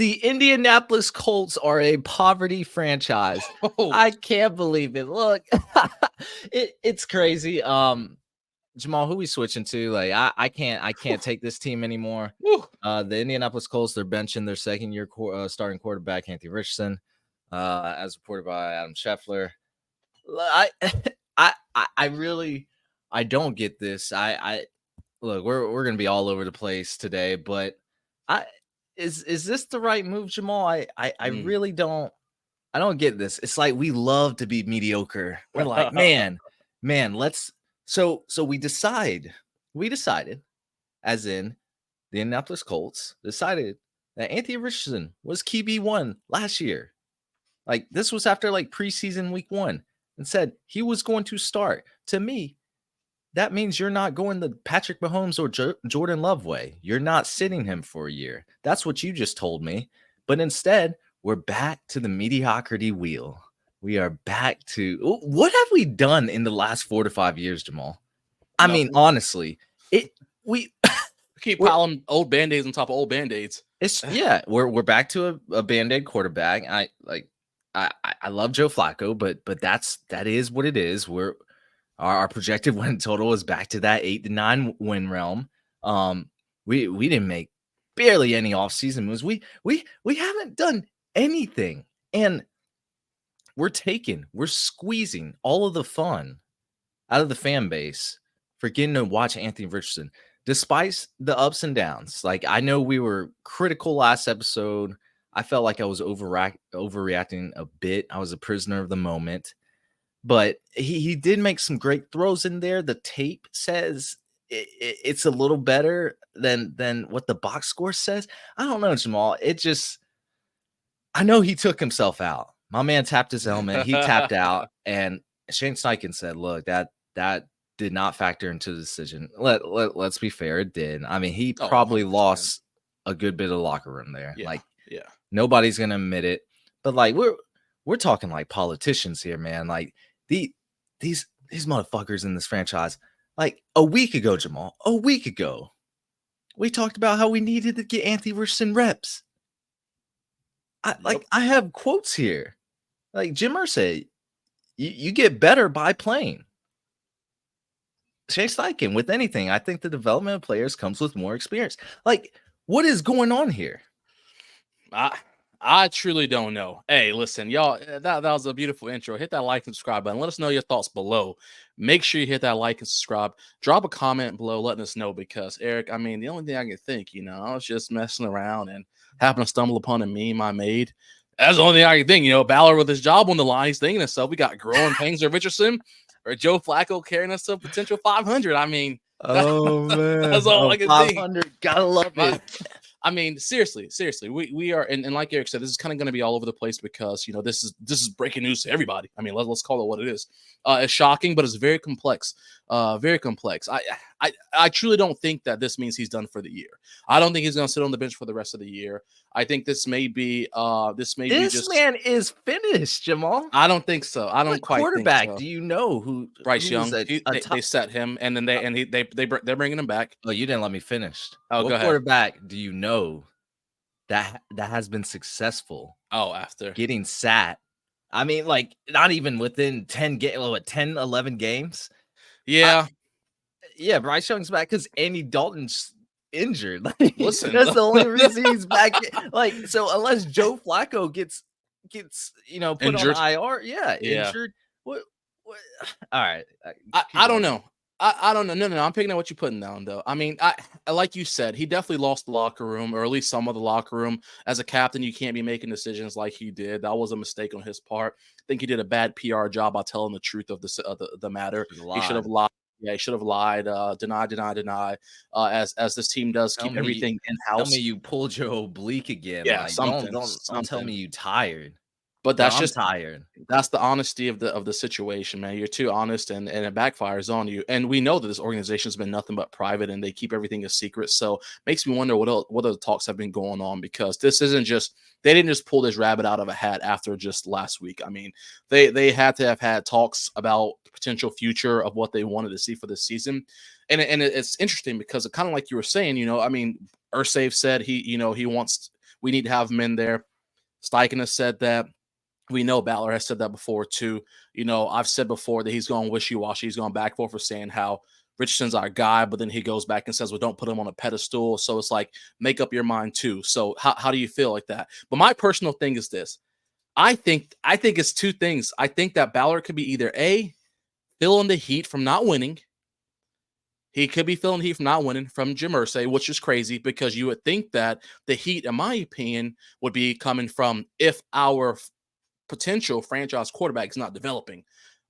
The Indianapolis Colts are a poverty franchise. Oh, I can't believe it. Look, it's crazy. Jamal, who we switching to? Like, I can't take this team anymore. whew. The Indianapolis Colts, they're benching their second year starting quarterback, Anthony Richardson, as reported by Adam Schefter. I I really I don't get this. I look, we're gonna be all over the place today, but I is this the right move, Jamal? I Mm. really don't get this. It's like we love to be mediocre. We're like, man, let's so we decided, as in the Indianapolis Colts decided that Anthony Richardson was QB1 last year. Like this was after like preseason week 1 and said he was going to start. To me, that means you're not going the Patrick Mahomes or Jordan Love way. You're not sitting him for a year. That's what you just told me. But instead, we're back to the mediocrity wheel. We are back to what have we done in the last 4 to 5 years, Jamal? I mean, Nothing. honestly, we Keep piling old band-aids on top of old band-aids. it's we're back to a Band-Aid quarterback. I love Joe Flacco, but that is what it is. Our projected win total is back to that 8 to 9 win realm. We didn't make barely any offseason moves. We haven't done anything, and we're squeezing all of the fun out of the fan base for getting to watch Anthony Richardson, despite the ups and downs. Like I know we were critical last episode. I felt like I was overreacting a bit. I was a prisoner of the moment. But he did make some great throws in there. The tape says it's a little better than what the box score says. I don't know, Jamal. I know he took himself out. My man tapped his helmet. He tapped out. And Shane Steichen said, look, that did not factor into the decision. Let's be fair. It did. I mean, he probably 100%. lost a good bit of locker room there. Yeah. Like, yeah. Nobody's going to admit it. But like, we're talking like politicians here, man. Like, these motherfuckers in this franchise, like a week ago, Jamal, we talked about how we needed to get Anthony Richardson reps. I have quotes here. Like Jim Irsay, you get better by playing. Shane Steichen, with anything, I think the development of players comes with more experience. Like, what is going on here? I truly don't know. Hey, listen, y'all, that was a beautiful intro. Hit that like and subscribe button. Let us know your thoughts below. Make sure you hit that like and subscribe. Drop a comment below letting us know because, Eric, I mean, the only thing I can think, I was just messing around and happened to stumble upon a meme I made. That's the only thing I can think. Ballard with his job on the line, he's thinking himself, we got growing pains or Richardson or Joe Flacco carrying us to potential 500. I mean, oh, man. That's all I can 500. think. Gotta love it. I mean, seriously, we are, and like Eric said, this is kind of going to be all over the place because this is breaking news to everybody. I mean, let's call it what it is. It's shocking, but it's very complex. Very complex. I truly don't think that this means he's done for the year. I don't think he's going to sit on the bench for the rest of the year. I think this man is finished, Jamal. I don't think so. I don't quite quarterback. Think so. Do you know who Bryce Young? They set him, and then they're bringing him back. Oh, you didn't let me finish. Oh, what quarterback do you know that has been successful? Oh, after getting sat. I mean, like not even within 10 10, 11 games. Yeah. Bryce Young's back because Andy Dalton's injured. Listen, that's the only reason he's back. Like, so unless Joe Flacco gets put injured. on IR, injured. What? All right. I don't know. I don't know. No. I'm picking up what you're putting down, though. I mean, I like you said, he definitely lost the locker room, or at least some of the locker room. As a captain, you can't be making decisions like he did. That was a mistake on his part. I think he did a bad PR job by telling the truth of the matter. He should have lied. Yeah, he should have lied. Deny. As this team does keep everything in house. Tell me you pulled your oblique again. Yeah, like, something. Don't tell me you tired. But that's just tired. That's the honesty of the situation, man. You're too honest, and it backfires on you. And we know that this organization has been nothing but private, and they keep everything a secret. So makes me wonder what other talks have been going on, because this isn't just they didn't just pull this rabbit out of a hat after just last week. I mean, they had to have had talks about the potential future of what they wanted to see for this season. And it's interesting because kind of like you were saying, I mean, Irsay said he wants. We need to have him in there. Steichen has said that. We know Ballard has said that before too. I've said before that he's going wishy-washy. He's going back and forth for saying how Richardson's our guy, but then he goes back and says, well, don't put him on a pedestal. So it's like, make up your mind too. So how do you feel like that? But my personal thing is this. I think it's two things. I think that Ballard could be either A, feeling the heat from not winning. He could be feeling the heat from not winning from Jim Irsay, which is crazy because you would think that the heat, in my opinion, would be coming from if our potential franchise quarterback is not developing.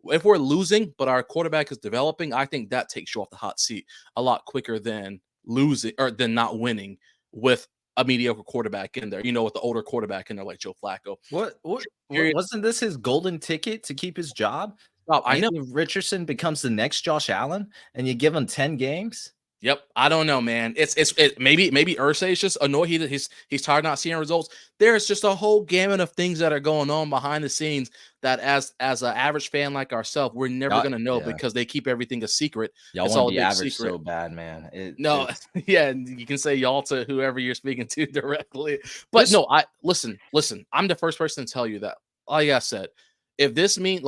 If we're losing, but our quarterback is developing, I think that takes you off the hot seat a lot quicker than losing or than not winning with a mediocre quarterback in there, with the older quarterback in there like Joe Flacco. What wasn't this his golden ticket to keep his job? I know. Anthony Richardson becomes the next Josh Allen, and you give him 10 games. Yep, I don't know, man. It's maybe Irsay is just annoyed. He's tired of not seeing results. There's just a whole gamut of things that are going on behind the scenes that, as an average fan like ourselves, we're never gonna know because they keep everything a secret. Y'all want to be average so bad, man. Yeah, and you can say y'all to whoever you're speaking to directly. But no, listen. I'm the first person to tell you that. Like I said, if this means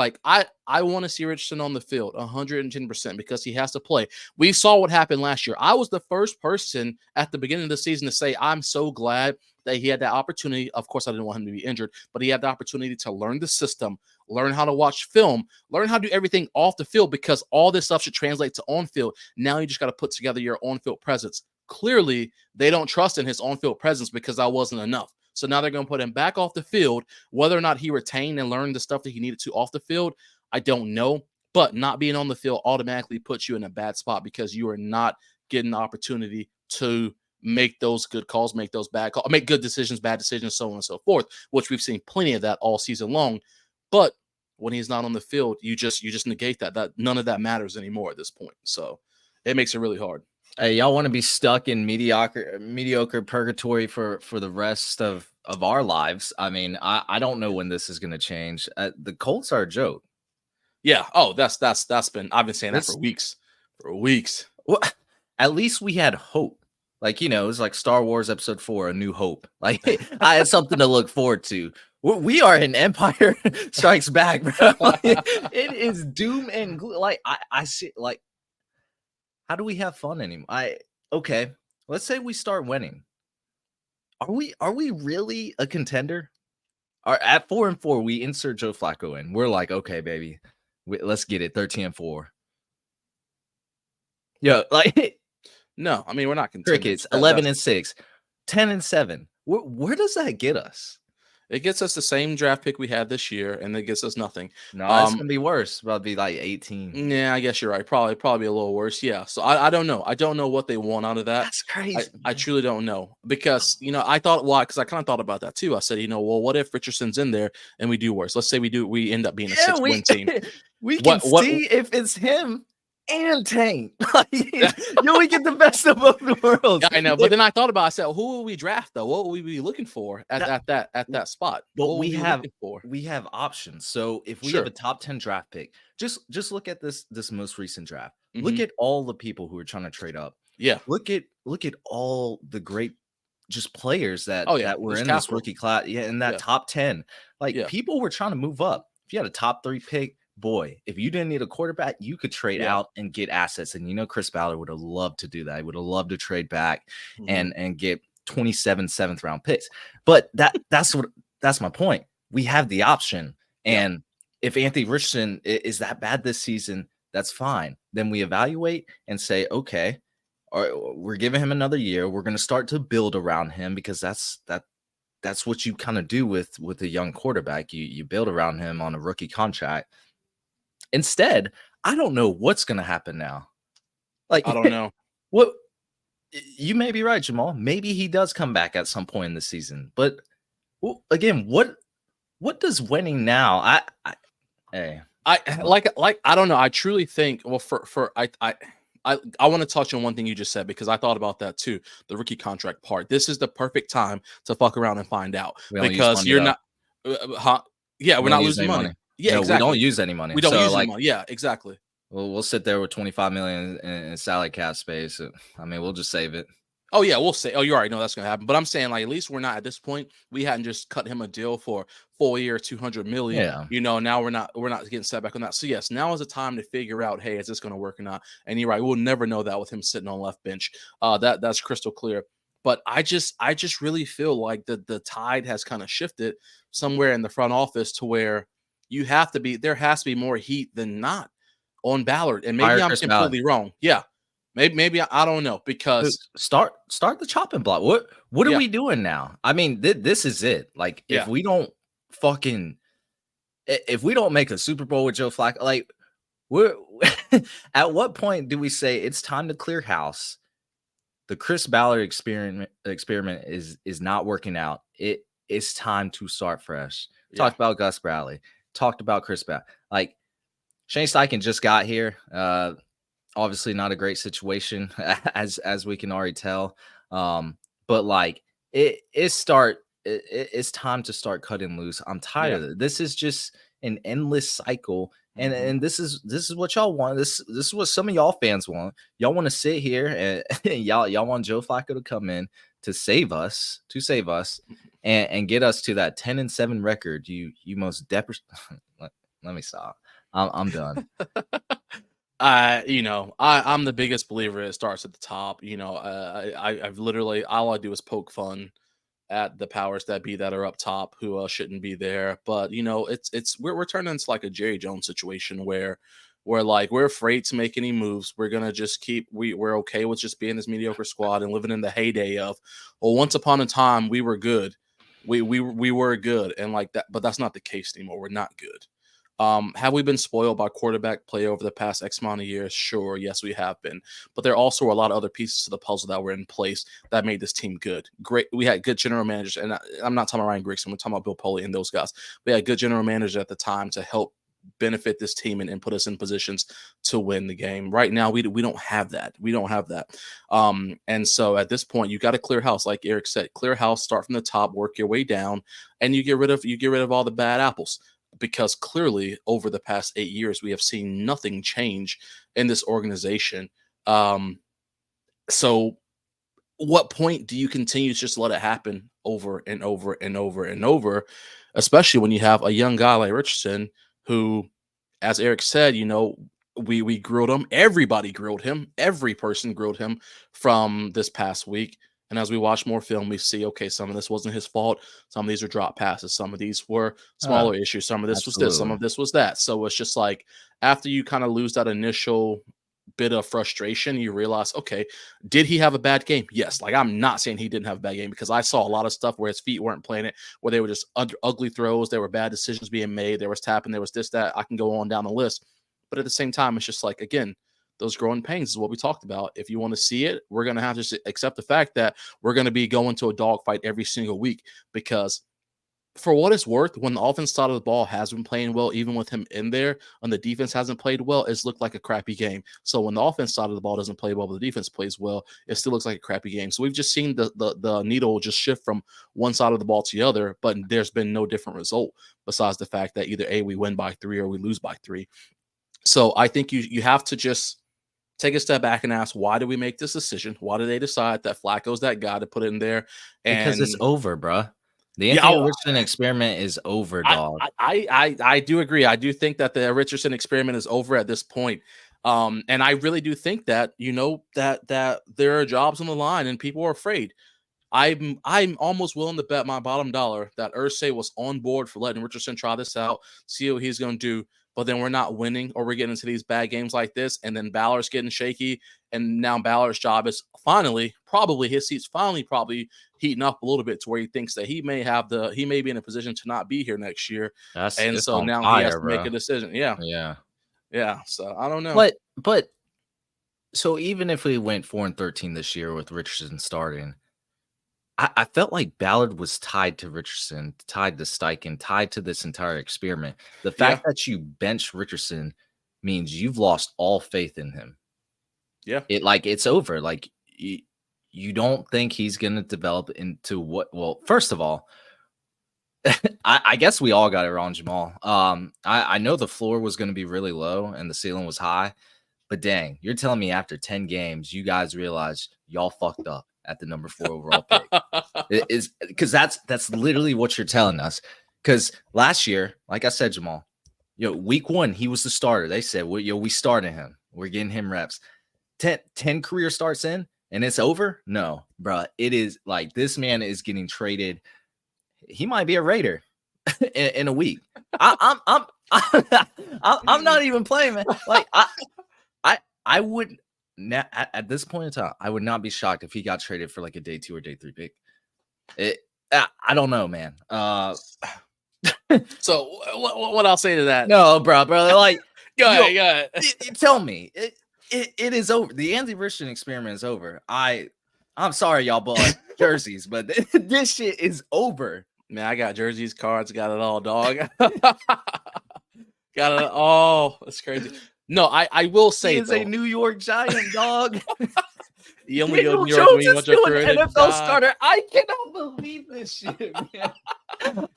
I want to see Richardson on the field 110% because he has to play. We saw what happened last year. I was the first person at the beginning of the season to say, I'm so glad that he had that opportunity. Of course, I didn't want him to be injured, but he had the opportunity to learn the system, learn how to watch film, learn how to do everything off the field because all this stuff should translate to on field. Now you just got to put together your on field presence. Clearly, they don't trust in his on field presence because that wasn't enough. So now they're going to put him back off the field. Whether or not he retained and learned the stuff that he needed to off the field, I don't know. But not being on the field automatically puts you in a bad spot because you are not getting the opportunity to make those good calls, make those bad calls, make good decisions, bad decisions, so on and so forth, which we've seen plenty of that all season long. But when he's not on the field, you just negate that none of that matters anymore at this point. So it makes it really hard. Hey, y'all want to be stuck in mediocre purgatory for the rest of our lives? I mean, I don't know when this is going to change. The Colts are a joke. Yeah. Oh, that's been I've been saying that for weeks. Well, at least we had hope. It was like Star Wars Episode 4, A New Hope. Like I had something to look forward to. We are in Empire Strikes Back, bro. It is doom and gloom. I see how do we have fun anymore? Okay, let's say we start winning. Are we really a contender? At 4-4, we insert Joe Flacco in. We're like, okay, baby, let's get it 13-4. Yeah, no, I mean we're not contenders. Crickets 11-6, 10-7. Where does that get us? It gets us the same draft pick we had this year, and it gets us nothing. No, it's gonna be worse. It'll be like 18. Yeah, I guess you're right. Probably a little worse. Yeah. So I don't know. I don't know what they want out of that. That's crazy. I truly don't know because I thought because I kind of thought about that too. I said, well, what if Richardson's in there and we do worse? Let's say we end up being a 6-win team. We can see if it's him and Tank. We get the best of both worlds. Yeah, I know, but then I thought about it. I said, who will we draft though? What will we be looking for at that spot? But we have options. So if we have a top 10 draft pick, just look at this most recent draft. Mm-hmm. Look at all the people who are trying to trade up. Yeah. Look at all the great just players that were in this rookie class. Yeah, in that top 10. People were trying to move up. If you had a top 3 pick, boy, if you didn't need a quarterback, you could trade out and get assets. And Chris Ballard would have loved to do that. He would have loved to trade back and get 27 7th round picks. But that's my point. We have the option. And if Anthony Richardson is that bad this season, that's fine. Then we evaluate and say, okay, we're giving him another year. We're going to start to build around him because that's what you kind of do with a young quarterback. You build around him on a rookie contract. Instead, I don't know what's going to happen now. I don't know. What you may be right, Jamal. Maybe he does come back at some point in the season. But again, what does winning now? I don't know. I truly think. Well, I want to touch on one thing you just said because I thought about that too. The rookie contract part. This is the perfect time to fuck around and find out because you're not. We're not losing money. Yeah, exactly. We don't use any money. We don't use any money. Yeah, exactly. We'll sit there with $25 million in salary cap space. I mean, we'll just save it. Oh yeah, we'll say. Oh, you already know that's gonna happen. But I'm saying, like, at least we're not at this point. We hadn't just cut him a deal for 4 year, 200 million. Yeah. Now we're not getting set back on that. So yes, now is the time to figure out, hey, is this gonna work or not? And you're right, we'll never know that with him sitting on left bench. That's crystal clear. But I just really feel like the tide has kind of shifted somewhere in the front office to where there has to be more heat than not on Ballard. And maybe Hire I'm Chris Ballard. completely wrong. Yeah. Maybe I don't know Dude, because start the chopping block. What are yeah, we doing now? I mean, this is it. Like, yeah. if we don't make a Super Bowl with Joe Flacco, like, we're at what point do we say it's time to clear house? The Chris Ballard experiment is not working out. It's time to start fresh. Yeah. Talked about Gus Bradley. Talked about Chris Ballard. Like, Shane Steichen just got here. Obviously not a great situation as we can already tell. But like it's time to start cutting loose. I'm tired of it. This is just an endless cycle. And this is what y'all want. This is what some of y'all fans want. Y'all want to sit here and y'all want Joe Flacco to come in to save us and get us to that 10-7 record. You most let me stop. I'm done. I'm the biggest believer it starts at the top. I've literally all I do is poke fun at the powers that be that are up top who shouldn't be there. But we're turning into like a Jerry Jones situation where we're afraid to make any moves. We're gonna just we're okay with just being this mediocre squad and living in the heyday of, well, once upon a time we were good. We were good and like that, but that's not the case anymore. We're not good. Have we been spoiled by quarterback play over the past X amount of years? Sure, yes, we have been. But there are also a lot of other pieces to the puzzle that were in place that made this team good. Great, we had good general managers, and I'm not talking about Ryan Grigson. We're talking about Bill Polian and those guys. We had good general managers at the time to help benefit this team and put us in positions to win the game. Right now, we don't have that. We don't have that. And so at this point, you got to clear house, like Eric said. Clear house, start from the top, work your way down, and you get rid of all the bad apples. Because clearly over the past 8 years, we have seen nothing change in this organization. So what point do you continue to just let it happen over and over and over and over, especially when you have a young guy like Richardson, who, as Eric said, we grilled him. Everybody grilled him. Every person grilled him from this past week. And as we watch more film, we see, okay, some of this wasn't his fault. Some of these are drop passes. Some of these were smaller issues. Some of this was this. Some of this was that. So it's just like after you kind of lose that initial bit of frustration, you realize, okay, did he have a bad game? Yes. Like, I'm not saying he didn't have a bad game because I saw a lot of stuff where his feet weren't playing it, where they were just ugly throws. There were bad decisions being made. There was tapping. There was this, that. I can go on down the list. But at the same time, it's just like, again, those growing pains is what we talked about. If you want to see it, we're going to have to accept the fact that we're going to be going to a dogfight every single week because for what it's worth, when the offense side of the ball has been playing well, even with him in there, and the defense hasn't played well, it's looked like a crappy game. So when the offense side of the ball doesn't play well, but the defense plays well, it still looks like a crappy game. So we've just seen the needle just shift from one side of the ball to the other, but there's been no different result besides the fact that either A, we win by 3 or we lose by 3. So I think you have to just take a step back and ask, why did we make this decision? Why did they decide that Flacco's that guy to put it in there? Because it's over, bro. The Yeah, Anthony Richardson experiment is over, dog. I do agree. I do think that the Richardson experiment is over at this point. And I really do think that, that there are jobs on the line and people are afraid. I'm almost willing to bet my bottom dollar that Irsay was on board for letting Richardson try this out, see what he's going to do. But then we're not winning, or we're getting into these bad games like this, and then Ballard's getting shaky, and now Ballard's job is probably his seat's probably heating up a little bit to where he thinks that he may be in a position to not be here next year, and so now he has to make a decision. Yeah. So I don't know. But so even if we went 4-13 this year with Richardson starting, I felt like Ballard was tied to Richardson, tied to Steichen, tied to this entire experiment. The fact that you bench Richardson means you've lost all faith in him. Yeah. It's over. Like, you don't think he's going to develop into what? Well, first of all, I guess we all got it wrong, Jamal. I know the floor was going to be really low and the ceiling was high, but dang, you're telling me after 10 games, you guys realized y'all fucked up. at the number 4 overall pick. It is because that's literally what you're telling us. Because last year, like I said, Jamal, week 1 he was the starter. They said, we started him. We're getting him reps. 10 career starts in, and it's over. No, bro, it is like this man is getting traded. He might be a Raider in a week. I'm not even playing, man. Like I would at this point in time, I would not be shocked if he got traded for like a day 2 or day 3 pick. I don't know, man. So what I'll say to that? No, bro, like go ahead. Tell me, it is over. The Anthony Richardson experiment is over. I'm sorry, y'all, but like, jerseys, but this shit is over. Man, I got jerseys, cards, got it all, dog. Got it all. That's crazy. No, I will say, he is a New York Giant, dog. You only go to New York when you want your career to NFL starter. I cannot believe this shit, man.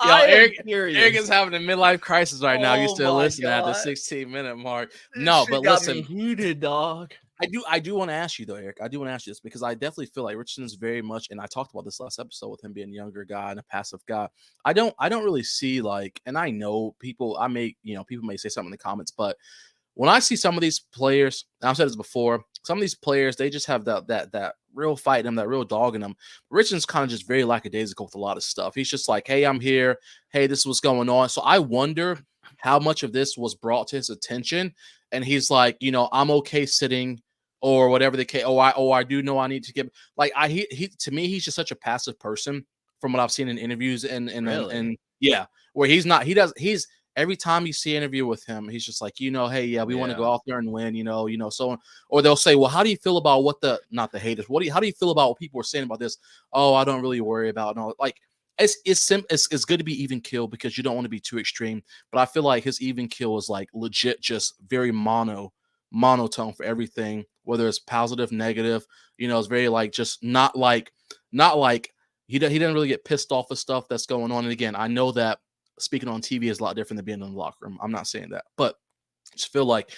Eric is having a midlife crisis right now. You still listening at the 16-minute mark? This no, shit but got listen, me heated, dog. I do want to ask you though, Eric. I do want to ask you this because I definitely feel like Richardson's very much, and I talked about this last episode with him being a younger guy and a passive guy. I don't really see like, and I know people. People may say something in the comments, but when I see some of these players, and I've said this before, some of these players, they just have that real fight in them, that real dog in them. Richardson's kind of just very lackadaisical with a lot of stuff. He's just like, hey, I'm here. Hey, this is what's going on. So I wonder how much of this was brought to his attention. And he's like, I'm okay sitting or whatever the case. I do know I need to get like he to me, he's just such a passive person from what I've seen in interviews and yeah, where he's every time you see an interview with him, he's just like, hey, yeah, we want to go out there and win, so on. Or they'll say, well, how do you feel about not the haters? How do you feel about what people are saying about this? Oh, I don't really worry about it. No, like it's good to be even keel because you don't want to be too extreme. But I feel like his even keel is like legit, just very monotone for everything, whether it's positive, negative, it's very like just not like he doesn't really get pissed off of stuff that's going on. And again, I know that speaking on TV is a lot different than being in the locker room. I'm not saying that, but I just feel like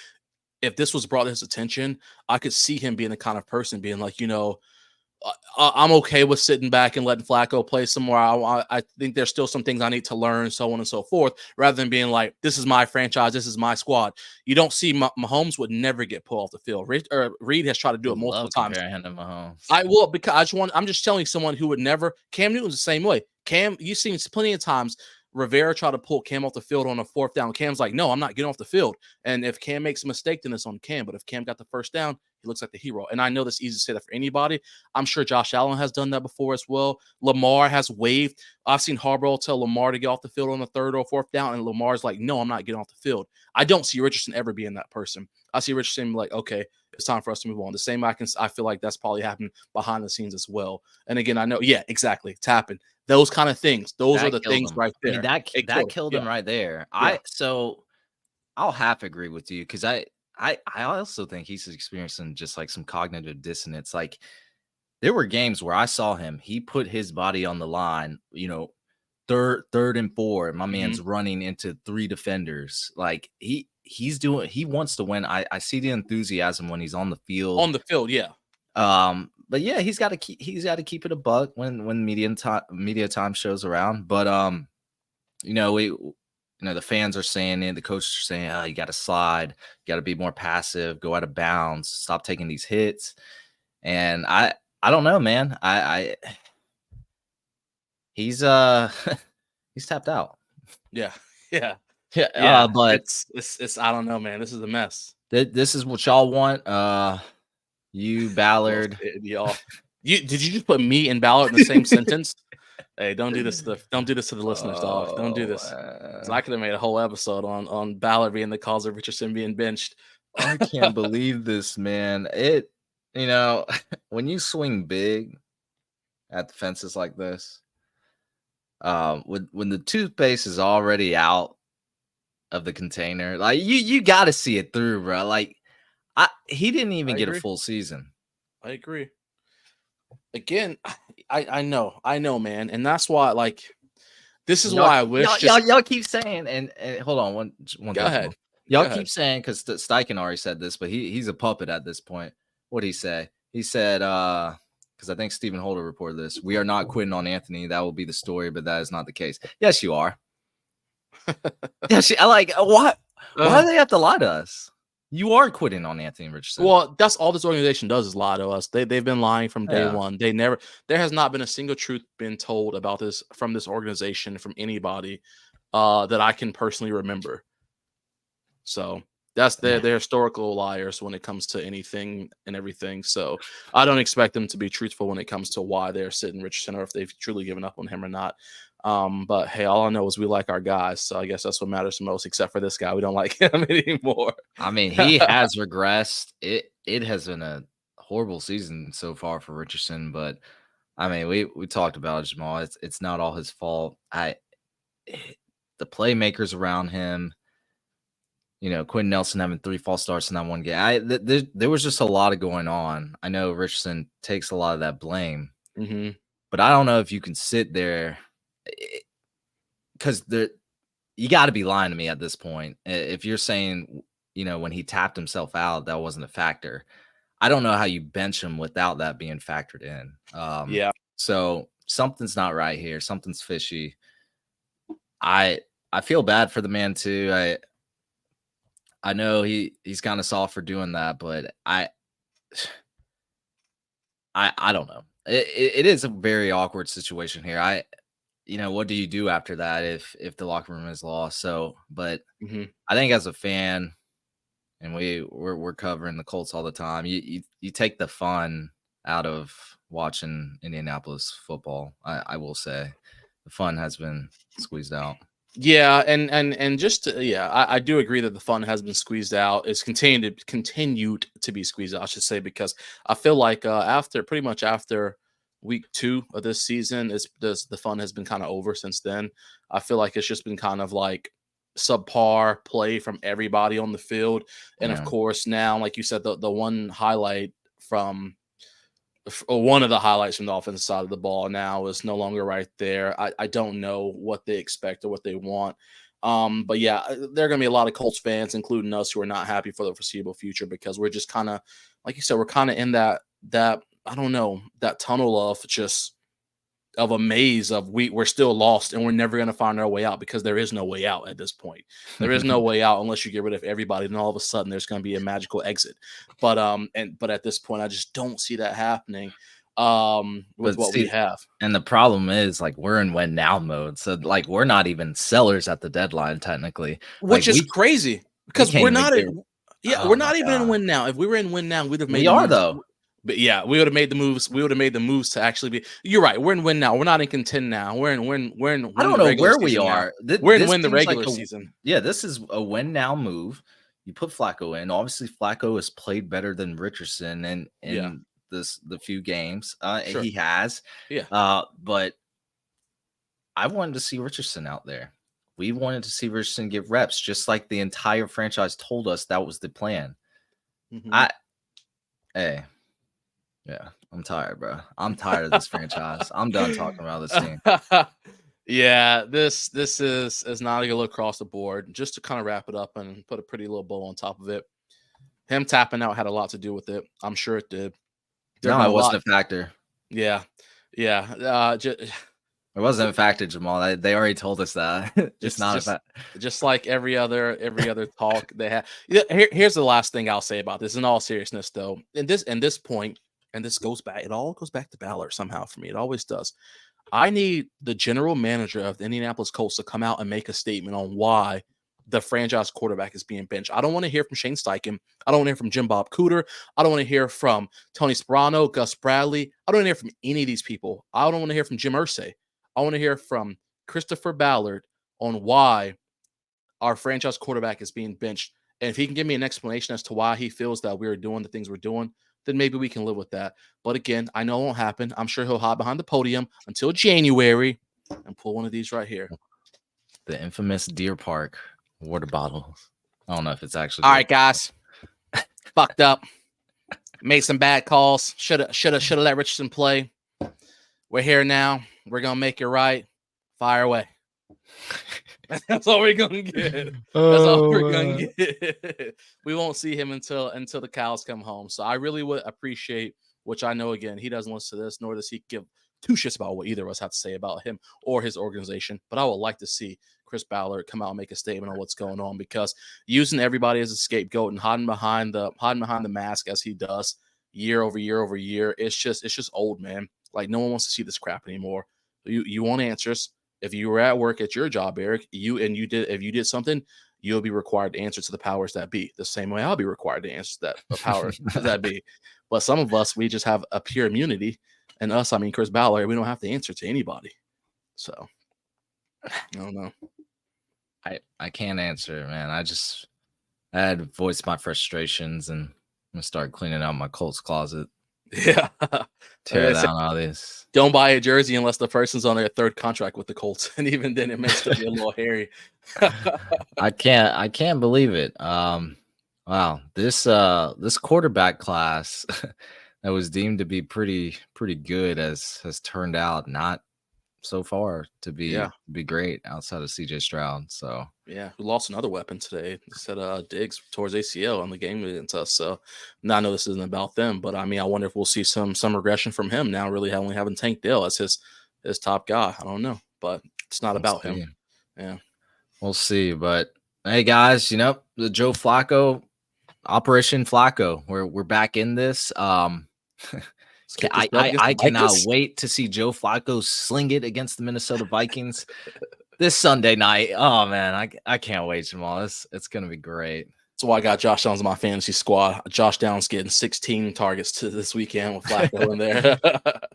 if this was brought to his attention, I could see him being the kind of person being like, I'm okay with sitting back and letting Flacco play some more. I think there's still some things I need to learn, so on and so forth, rather than being like, this is my franchise, this is my squad. You don't see Mahomes would never get pulled off the field. Reed has tried to do it multiple times. Him to Mahomes. I will, because I'm just telling someone who would never. Cam Newton's the same way. Cam, you've seen plenty of times Rivera tried to pull Cam off the field on a 4th down. Cam's like, no, I'm not getting off the field. And if Cam makes a mistake, then it's on Cam. But if Cam got the first down, he looks like the hero. And I know that's easy to say that for anybody. I'm sure Josh Allen has done that before as well. Lamar has waved. I've seen Harbaugh tell Lamar to get off the field on the 3rd or 4th down, and Lamar's like, no, I'm not getting off the field. I don't see Richardson ever being that person. I see Richardson like, okay, it's time for us to move on. The same I feel like that's probably happened behind the scenes as well. And again, I know, yeah, exactly. It's happened. Those kind of things. Those are the things right there. I mean, that killed him right there. Yeah. So I'll half agree with you because I also think he's experiencing just like some cognitive dissonance. Like there were games where I saw him, he put his body on the line, third and 4. My man's running into 3 defenders. Like he wants to win. I see the enthusiasm when he's on the field. On the field, yeah. But yeah, he's got to keep it a buck when media time shows around. But the fans are saying it, the coaches are saying, oh, you got to slide, you got to be more passive, go out of bounds, stop taking these hits. And I don't know, man. He's he's tapped out. Yeah. But it's I don't know, man. This is a mess. This is what y'all want. You Ballard, y'all. Did you just put me and Ballard in the same sentence? Hey, don't do this to the listeners, dog. Don't do this. I could have made a whole episode on Ballard being the cause of Richardson being benched. I can't believe this, man. When you swing big at the fences like this, when the toothpaste is already out of the container, like you got to see it through, bro. Like he didn't even get a full season. I agree. Again, I know, man, and that's why, like, this is why I wish y'all keep saying, and hold on one go ahead. Y'all keep saying, because Steichen already said this, but he's a puppet at this point. What did he say? He said, because I think Stephen Holder reported this. We are not quitting on Anthony. That will be the story, but that is not the case. Yes, you are. Yes, I like what? Why do they have to lie to us? You are quitting on Anthony Richardson. Well, that's all this organization does is lie to us. They've been lying from day one. There has not been a single truth been told about this from this organization, from anybody that I can personally remember. So that's they're historical liars when it comes to anything and everything. So I don't expect them to be truthful when it comes to why they're sitting Richardson or if they've truly given up on him or not. But hey, all I know is we like our guys, so I guess that's what matters the most. Except for this guy, we don't like him anymore. I mean, he has regressed. It has been a horrible season so far for Richardson, but I mean, we talked about it, Jamal. It's not all his fault. The playmakers around him, Quentin Nelson having 3 false starts in that one game. There was just a lot of going on. I know Richardson takes a lot of that blame, but I don't know if you can sit there because you got to be lying to me at this point. If you're saying, when he tapped himself out, that wasn't a factor. I don't know how you bench him without that being factored in. Yeah. So something's not right here. Something's fishy. I feel bad for the man too. I know he's kind of soft for doing that, but I don't know. It is a very awkward situation here. What do you do after that if the locker room is lost? So, but I think as a fan, and we're covering the Colts all the time, you take the fun out of watching Indianapolis football. I will say the fun has been squeezed out. Yeah, and just I do agree that the fun has been squeezed out. It's continued to be squeezed out, I should say, because I feel like pretty much after week 2 of this season, the fun has been kind of over since then. I feel like it's just been kind of like subpar play from everybody on the field, and of course now, like you said, the one highlight from. One of the highlights from the offensive side of the ball now is no longer right there. I don't know what they expect or what they want. But yeah, there are going to be a lot of Colts fans, including us, who are not happy for the foreseeable future because we're just kind of, like you said, we're kind of in that I don't know, that tunnel of a maze of we're still lost and we're never going to find our way out because there is no way out at this point. There is no way out unless you get rid of everybody. Then all of a sudden there's going to be a magical exit. But at this point, I just don't see that happening with what we have. And the problem is like we're in win now mode. So like we're not even sellers at the deadline technically. Which is crazy because we're not we're not even in win now. If we were in win now, we'd have made though. But yeah, we would have made the moves. We would have made the moves to actually be. You're right. We're in win now. We're not in contend now. We're in win. I don't know where we are. We're in win the regular season. Yeah, this is a win now move. You put Flacco in. Obviously, Flacco has played better than Richardson in the few games Sure. he has. Yeah. But I wanted to see Richardson out there. We wanted to see Richardson get reps, just like the entire franchise told us that was the plan. Yeah, I'm tired, bro. I'm tired of this franchise. I'm done talking about this team. Yeah, this is not a good look across the board. Just to kind of wrap it up and put a pretty little bow on top of it. Him tapping out had a lot to do with it. I'm sure it did. No, it wasn't a factor. Yeah. It wasn't a factor, Jamal. They already told us that. It's not a fact. Just like every other talk they have. Here's the last thing I'll say about this. In all seriousness, though, in this point. And this goes back, it all goes back to Ballard somehow for me. It always does. I need the general manager of the Indianapolis Colts to come out and make a statement on why the franchise quarterback is being benched. I don't want to hear from Shane Steichen. I don't want to hear from Jim Bob Cooter. I don't want to hear from Tony Sperano, Gus Bradley. I don't want to hear from any of these people. I don't want to hear from Jim Irsay. I want to hear from Christopher Ballard on why our franchise quarterback is being benched. And if he can give me an explanation as to why he feels that we're doing the things we're doing, then maybe we can live with that. But again, I know it won't happen. I'm sure he'll hide behind the podium until January and pull one of these right here. The infamous Deer Park water bottles. I don't know if it's actually. All right, guys. Fucked up. Made some bad calls. Should have let Richardson play. We're here now. We're gonna make it right. Fire away. That's all we're gonna get. That's all we're gonna get. We won't see him until the cows come home. So I really would appreciate which I know, again, he doesn't listen to this, nor does he give two shits about what either of us have to say about him or his organization. But I would like to see Chris Ballard come out and make a statement on what's going on, because using everybody as a scapegoat and hiding behind the mask as he does year over year over year, it's just old, man. Like, no one wants to see this crap anymore. You want answers. If you were at work at your job, Eric, if you did something, you'll be required to answer to the powers that be, the same way I'll be required to answer that power that be. But some of us, we just have a pure immunity, and us, I mean Chris Ballard, we don't have to answer to anybody. So I don't know. I can't answer, man. I had to voice my frustrations, and I'm gonna start cleaning out my Colts closet. Yeah. Tear down all this. Don't buy a jersey unless the person's on their third contract with the Colts, and even then, it may still be a little hairy. I can't believe it. Wow, this quarterback class that was deemed to be pretty good has turned out not so far to be great outside of CJ Stroud. So yeah, we lost another weapon today. Said Diggs towards ACL on the game against us. So now I know this isn't about them, but I mean, I wonder if we'll see some regression from him now. Really, only having Tank Dell as his top guy. I don't know, but it's not about him. Yeah, we'll see. But hey, guys, the Joe Flacco. Operation Flacco. We're back in this. I cannot wait to see Joe Flacco sling it against the Minnesota Vikings this Sunday night. Oh man, I can't wait, Jamal. It's gonna be great. That's why I got Josh Downs in my fantasy squad. Josh Downs getting 16 targets to this weekend with Flacco in there.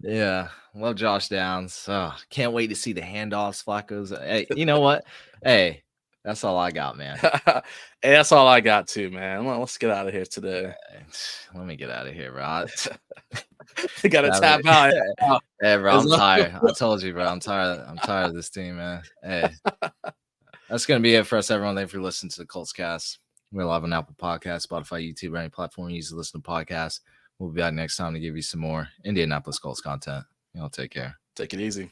Yeah, love Josh Downs. Oh, can't wait to see the handoffs. Flacco's. Hey, you know what? Hey. That's all I got, man. Hey, that's all I got too, man. Well, let's get out of here today. Let me get out of here, bro. You gotta tap out. Hey, bro, I'm tired. I told you, bro. I'm tired of this team, man. Hey, that's gonna be it for us, everyone. Thank you for listening to the Colts Cast. We're live on Apple Podcasts, Spotify, YouTube, or any platform you use to listen to podcasts. We'll be back next time to give you some more Indianapolis Colts content. Take care. Take it easy.